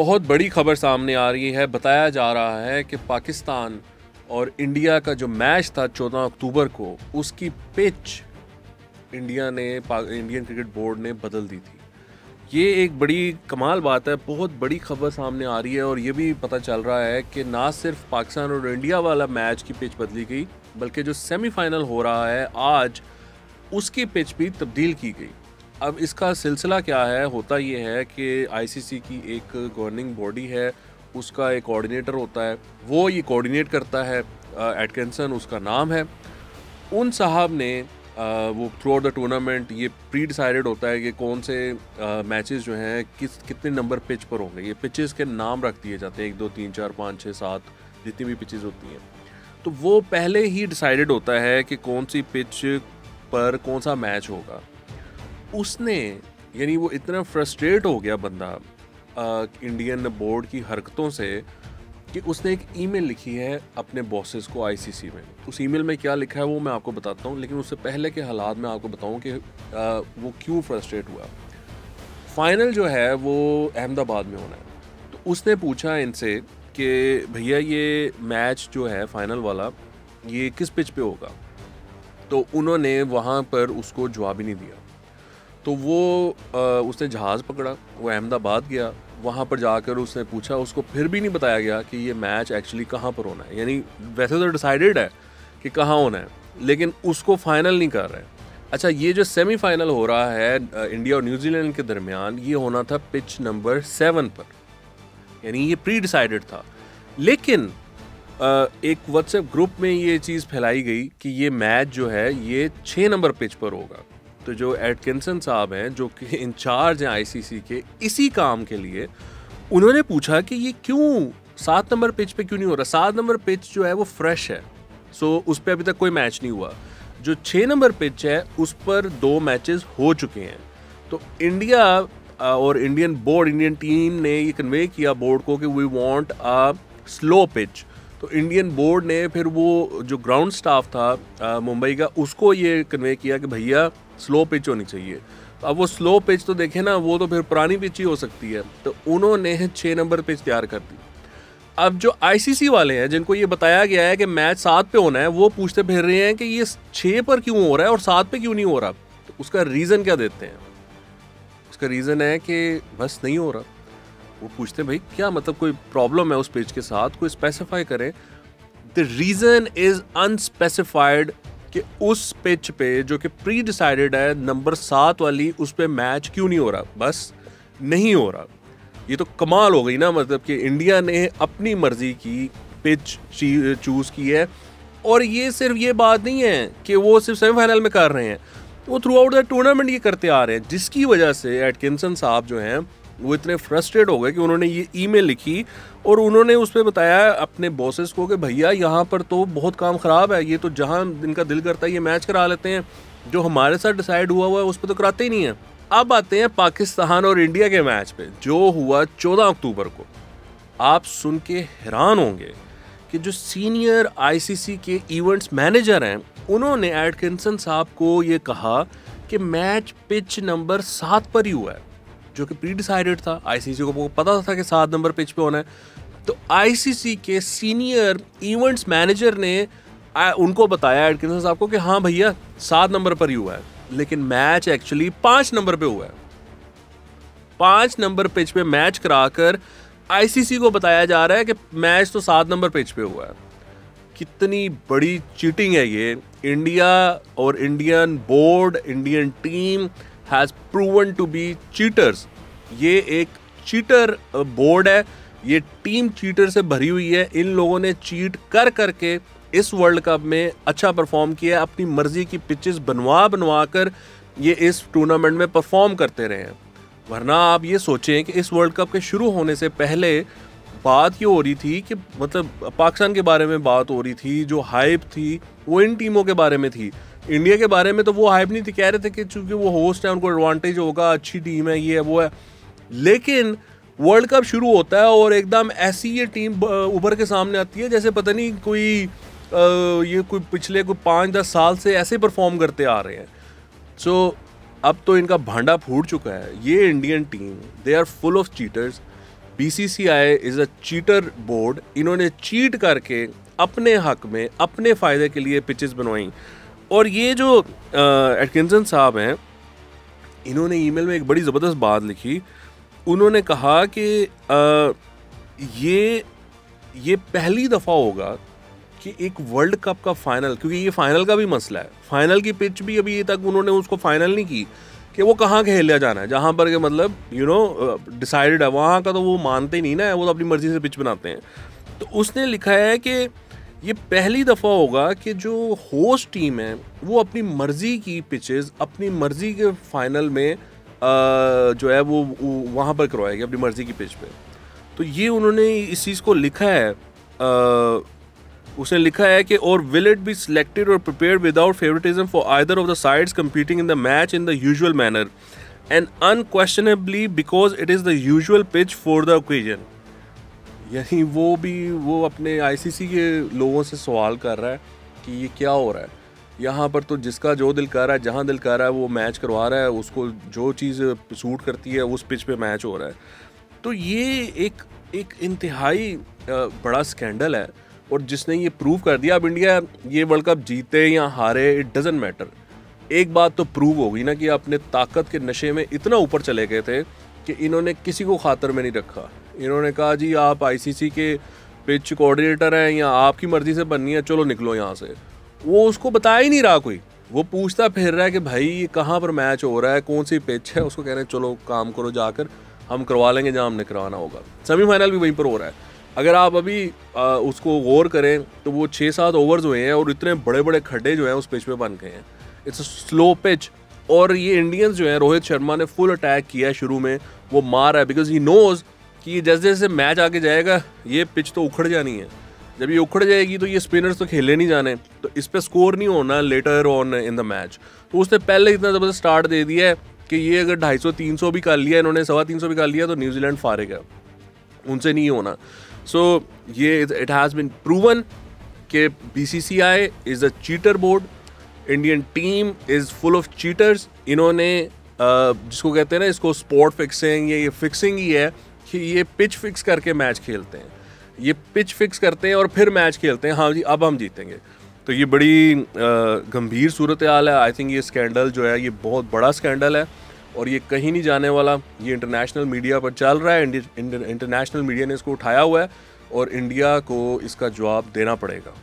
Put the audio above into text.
बहुत बड़ी खबर सामने आ रही है। बताया जा रहा है कि पाकिस्तान और इंडिया का जो मैच था 14 अक्टूबर को, उसकी पिच इंडियन क्रिकेट बोर्ड ने बदल दी थी। ये एक बड़ी कमाल बात है, बहुत बड़ी खबर सामने आ रही है। और ये भी पता चल रहा है कि ना सिर्फ पाकिस्तान और इंडिया वाला मैच की पिच बदली गई, बल्कि जो सेमीफाइनल हो रहा है आज, उसकी पिच भी तब्दील की गई। अब इसका सिलसिला क्या है? होता ये है कि आईसीसी की एक गवर्निंग बॉडी है, उसका एक कोऑर्डिनेटर होता है, वो ये कोऑर्डिनेट करता है। एटकिंसन उसका नाम है। उन साहब ने वो थ्रू आउट द टूर्नामेंट ये प्री डिसाइडेड होता है कि कौन से मैचेस जो हैं कितने नंबर पिच पर होंगे। ये पिचेस के नाम रख दिए जाते हैं, 1 2 3 4 5 6 7 जितनी भी पिचेस होती हैं। तो वो पहले ही डिसाइडेड होता है कि कौन सी पिच पर कौन सा मैच होगा। उसने यानी वो इतना फ्रस्ट्रेट हो गया बंदा इंडियन बोर्ड की हरकतों से कि उसने एक ईमेल लिखी है अपने बॉसेस को आईसीसी में। उस ईमेल में क्या लिखा है वो मैं आपको बताता हूँ, लेकिन उससे पहले के हालात में आपको बताऊँ कि वो क्यों फ्रस्ट्रेट हुआ। फाइनल जो है वो अहमदाबाद में होना है। तो उसने पूछा इनसे कि भैया ये मैच जो है फाइनल वाला, ये किस पिच पे होगा। तो उन्होंने वहाँ पर उसको जवाब ही नहीं दिया। तो वो उसने जहाज़ पकड़ा, वो अहमदाबाद गया। वहाँ पर जाकर उसने पूछा, उसको फिर भी नहीं बताया गया कि ये मैच एक्चुअली कहाँ पर होना है। यानी वैसे तो डिसाइडेड है कि कहाँ होना है, लेकिन उसको फाइनल नहीं कर रहे हैं। अच्छा, ये जो सेमीफाइनल हो रहा है इंडिया और न्यूजीलैंड के दरमियान, ये होना था पिच नंबर 7 पर, यानी ये प्री डिसाइडेड था। लेकिन एक व्हाट्सएप ग्रुप में ये चीज़ फैलाई गई कि ये मैच जो है ये 6 नंबर पिच पर होगा। तो जो एटकिंसन साहब हैं, जो कि इंचार्ज हैं आईसीसी के इसी काम के लिए, उन्होंने पूछा कि ये क्यों 7 नंबर पिच पे क्यों नहीं हो रहा। 7 नंबर पिच जो है वो फ्रेश है, सो उस पर अभी तक कोई मैच नहीं हुआ। जो 6 नंबर पिच है उस पर 2 मैचेस हो चुके हैं। तो इंडिया और इंडियन टीम ने ये कन्वे किया बोर्ड को कि we want a slow pitch. तो इंडियन बोर्ड ने फिर वो जो ग्राउंड स्टाफ था मुंबई का, उसको ये कन्वे किया कि भैया स्लो पिच होनी चाहिए। तो अब वो स्लो पिच तो देखें ना, वो तो फिर पुरानी पिच ही हो सकती है। तो उन्होंने 6 नंबर पिच तैयार कर दी। अब जो आईसीसी वाले हैं, जिनको ये बताया गया है कि मैच 7 पे होना है, वो पूछते फिर रहे हैं कि ये 6 पर क्यों हो रहा है और 7 पे क्यों नहीं हो रहा। तो उसका रीज़न क्या देते हैं? उसका रीज़न है कि बस नहीं हो रहा। वो पूछते हैं भाई क्या मतलब, कोई प्रॉब्लम है उस पिच के साथ, कोई स्पेसिफाई करें। द रीज़न इज़ अनस्पेसिफाइड कि उस पिच पे जो कि प्री डिसाइडेड है नंबर 7 वाली, उस पे मैच क्यों नहीं हो रहा। बस नहीं हो रहा। ये तो कमाल हो गई ना, मतलब कि इंडिया ने अपनी मर्जी की पिच चूज़ की है। और ये सिर्फ ये बात नहीं है कि वो सिर्फ सेमीफाइनल में कर रहे हैं, वो थ्रू आउट द टूर्नामेंट ये करते आ रहे हैं, जिसकी वजह से एटकिंसन साहब जो हैं वो इतने फ्रस्ट्रेट हो गए कि उन्होंने ये ईमेल लिखी और उन्होंने उस पर बताया अपने बॉसेस को कि भैया यहाँ पर तो बहुत काम ख़राब है, ये तो जहाँ इनका दिल करता है ये मैच करा लेते हैं, जो हमारे साथ डिसाइड हुआ है उस पर तो कराते ही नहीं है। अब आते हैं पाकिस्तान और इंडिया के मैच पे, जो हुआ 14 अक्टूबर को। आप सुन के हैरान होंगे कि जो सीनियर आईसीसी के इवेंट्स मैनेजर हैं, उन्होंने एटकिंसन साहब को ये कहा कि मैच पिच नंबर 7 पर ही हुआ है, जो कि प्री डिसाइडेड था। आईसीसी को पता था कि 7 नंबर पिच पे होना है। तो आईसीसी के सीनियर इवेंट्स मैनेजर ने उनको बताया एटकिंसन साहब को कि हाँ भैया 7 नंबर पर ही हुआ है, लेकिन मैच एक्चुअली 5 नंबर पे हुआ है। 5 नंबर पिच पे मैच कराकर आईसीसी को बताया जा रहा है कि मैच तो 7 नंबर पिच पे हुआ है। कितनी बड़ी चीटिंग है ये। इंडिया और Indian board, Indian team has proven to be cheaters. ये एक चीटर बोर्ड है, ये टीम चीटर से भरी हुई है। इन लोगों ने चीट कर करके इस वर्ल्ड कप में अच्छा परफॉर्म किया, अपनी मर्जी की पिचेस बनवा कर ये इस टूर्नामेंट में परफॉर्म करते रहे हैं। वरना आप ये सोचें कि इस वर्ल्ड कप के शुरू होने से पहले बात ये हो रही थी कि मतलब पाकिस्तान के बारे में बात हो रही थी, जो हाइप थी वो इन टीमों के बारे में थी। इंडिया के बारे में तो वो हाइप नहीं थी, कह रहे थे कि चूंकि वो होस्ट है उनको एडवांटेज होगा, अच्छी टीम है, ये है वो है। लेकिन वर्ल्ड कप शुरू होता है और एकदम ऐसी ये टीम उभर के सामने आती है जैसे पता नहीं कोई पिछले 5-10 साल से ऐसे परफॉर्म करते आ रहे हैं। सो अब तो इनका भांडा फूट चुका है। ये Indian team, they are full of cheaters. BCCI is a cheater board, इन्होंने चीट करके अपने हक में अपने फ़ायदे के लिए पिचेस बनवाई। और ये जो एटकिंसन साहब हैं, इन्होंने ईमेल में एक बड़ी ज़बरदस्त बात लिखी। उन्होंने कहा कि ये पहली दफ़ा होगा कि एक वर्ल्ड कप का फाइनल, क्योंकि ये फाइनल का भी मसला है, फाइनल की पिच भी अभी तक उन्होंने उसको फाइनल नहीं की कि वो कहाँ खेला जाना है, जहाँ पर के मतलब डिसाइडेड है वहाँ का तो वो मानते ही नहीं ना, वो तो अपनी मर्ज़ी से पिच बनाते हैं। तो उसने लिखा है कि ये पहली दफ़ा होगा कि जो होस्ट टीम है वो अपनी मर्ज़ी की पिचेस अपनी मर्ज़ी के फाइनल में जो है वो वहाँ पर करवाएगी अपनी मर्ज़ी की पिच पे। तो ये उन्होंने इस चीज़ को लिखा है, उसने लिखा है कि और विल इट बी सिलेक्टेड और prepared without favouritism for either of the sides competing in the match in the usual manner and unquestionably because it is the usual pitch for the occasion. यानी वो अपने ICC के लोगों से सवाल कर रहा है कि ये क्या हो रहा है यहाँ पर, तो जिसका जो दिल कर रहा है, जहाँ दिल कर रहा है वो मैच करवा रहा है, उसको जो चीज़ सूट करती है उस पिच पे मैच हो रहा है। तो ये एक इंतहाई बड़ा स्कैंडल है, और जिसने ये प्रूव कर दिया अब इंडिया ये वर्ल्ड कप जीते या हारे इट डजंट मैटर। एक बात तो प्रूव होगी ना कि अपने ताकत के नशे में इतना ऊपर चले गए थे कि इन्होंने किसी को खातर में नहीं रखा। इन्होंने कहा जी आप ICC के पिच कोऑर्डिनेटर हैं या आपकी मर्ज़ी से बननी है, चलो निकलो यहाँ से। वो उसको बता ही नहीं रहा कोई, वो पूछता फिर रहा है कि भाई ये कहाँ पर मैच हो रहा है, कौन सी पिच है। उसको कह रहे हैं चलो काम करो जाकर, हम करवा लेंगे जहाँ हमने करवाना होगा। सेमीफाइनल भी वहीं पर हो रहा है। अगर आप अभी उसको गौर करें तो वो 6-7 ओवर्स हुए हैं और इतने बड़े बड़े खड्डे जो हैं उस पिच पे बन गए हैं। इट्स अ स्लो पिच, और ये इंडियंस जो है, रोहित शर्मा ने फुल अटैक किया है शुरू में, वो मार रहा है बिकॉज ही नोज़ कि जैसे जैसे मैच आगे जाएगा ये पिच तो उखड़ जानी है। जब ये उखड़ जाएगी तो ये स्पिनर्स तो खेले नहीं जाने, तो इस पर स्कोर नहीं होना later on in the match. तो उसने पहले इतना ज़बरदस्त स्टार्ट दे दिया है कि ये अगर 250-300 भी कर लिया, इन्होंने 325 भी कर लिया तो न्यूजीलैंड फारेगा, उनसे नहीं होना। सो ये इट हैज़ बिन प्रूवन कि BCCI is a cheater board, Indian team is full of cheaters. इन्होंने जिसको कहते हैं ना, इसको स्पॉट फिक्सिंग, ये फिक्सिंग ही है कि ये पिच फिक्स करके मैच खेलते हैं, ये पिच फिक्स करते हैं और फिर मैच खेलते हैं, हाँ जी अब हम जीतेंगे। तो ये बड़ी गंभीर सूरत हाल है। आई थिंक ये स्कैंडल जो है ये बहुत बड़ा स्कैंडल है और ये कहीं नहीं जाने वाला। ये इंटरनेशनल मीडिया पर चल रहा है, इंटरनेशनल मीडिया ने इसको उठाया हुआ है और इंडिया को इसका जवाब देना पड़ेगा।